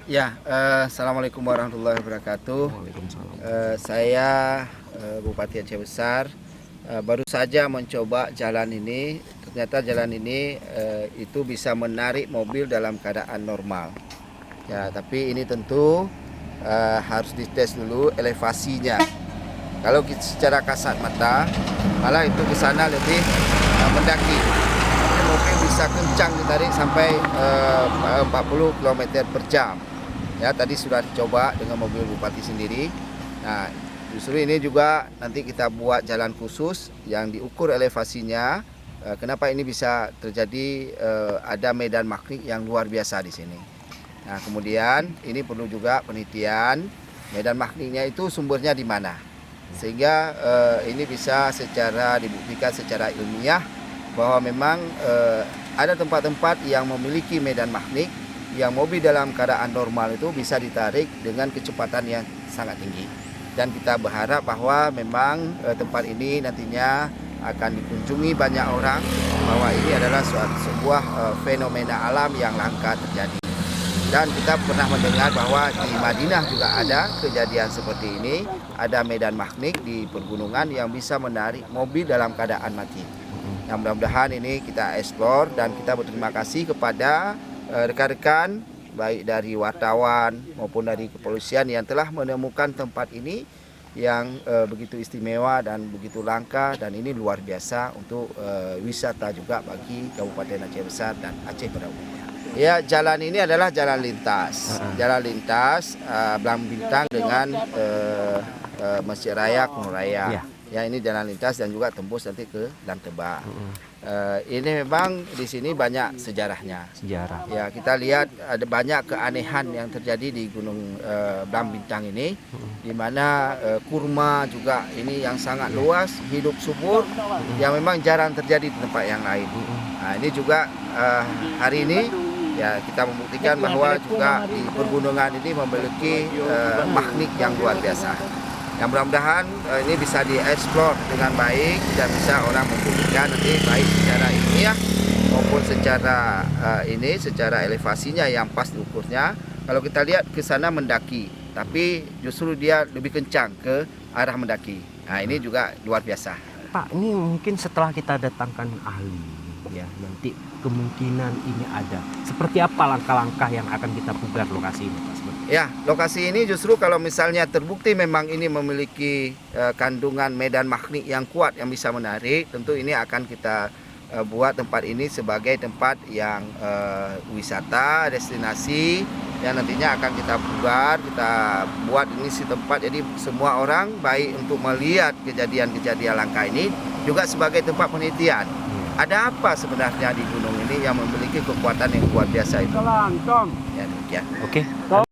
Ya, Assalamualaikum warahmatullahi wabarakatuh. Waalaikumsalam. Saya Bupati Aceh Besar baru saja mencoba jalan ini. Ternyata jalan ini itu bisa menarik mobil dalam keadaan normal. Ya, tapi ini tentu harus dites dulu elevasinya. Kalau secara kasat mata, malah itu ke sana lebih mendaki. Mobil bisa kencang ditarik sampai 40 km per jam. Ya, tadi sudah dicoba dengan mobil bupati sendiri. Nah, justru ini juga nanti kita buat jalan khusus yang diukur elevasinya. Kenapa ini bisa terjadi, ada medan magnet yang luar biasa di sini. Nah, kemudian ini perlu juga penelitian medan magnetnya itu sumbernya di mana, sehingga ini bisa dibuktikan secara ilmiah bahwa memang ada tempat-tempat yang memiliki medan magnet yang mobil dalam keadaan normal itu bisa ditarik dengan kecepatan yang sangat tinggi. Dan kita berharap bahwa memang tempat ini nantinya akan dikunjungi banyak orang, bahwa ini adalah sebuah fenomena alam yang langka terjadi. Dan kita pernah mendengar bahwa di Madinah juga ada kejadian seperti ini, ada medan magnet di pergunungan yang bisa menarik mobil dalam keadaan mati. Yang mudah-mudahan ini kita eksplor, dan kita berterima kasih kepada rekan-rekan baik dari wartawan maupun dari kepolisian yang telah menemukan tempat ini yang begitu istimewa dan begitu langka, dan ini luar biasa untuk wisata juga bagi Kabupaten Aceh Besar dan Aceh pada umumnya. Ya, jalan ini adalah jalan lintas, Blang Bintang dengan Masjid Raya Kuno Raya. Ya, ini jalan lintas dan juga tembus nanti ke Lang Tebak. Ini memang di sini banyak sejarahnya. Ya, kita lihat ada banyak keanehan yang terjadi di Gunung Blang Bintang ini, di mana kurma juga ini yang sangat luas, hidup subur, yang memang jarang terjadi di tempat yang lain. Nah, ini juga hari ini ya kita membuktikan bahwa juga di pergunungan ini memiliki magnet yang luar biasa. Yang mudah-mudahan ini bisa dieksplor dengan baik dan bisa orang membuktikan nanti baik secara ilmiah maupun secara elevasinya yang pas diukurnya. Kalau kita lihat ke sana mendaki, tapi justru dia lebih kencang ke arah mendaki. Nah, ini juga luar biasa. Pak, ini mungkin setelah kita datangkan ahli, ya nanti kemungkinan ini ada. Seperti apa langkah-langkah yang akan kita pugar lokasi ini, Pak? Ya, lokasi ini justru kalau misalnya terbukti memang ini memiliki kandungan medan magnet yang kuat yang bisa menarik, tentu ini akan kita buat tempat ini sebagai tempat yang wisata, destinasi yang nantinya akan kita pugar, kita buat ini si tempat jadi semua orang baik untuk melihat kejadian-kejadian langka ini, juga sebagai tempat penelitian. Ada apa sebenarnya di gunung ini yang memiliki kekuatan yang luar biasa itu? Ya, demikian. Oke.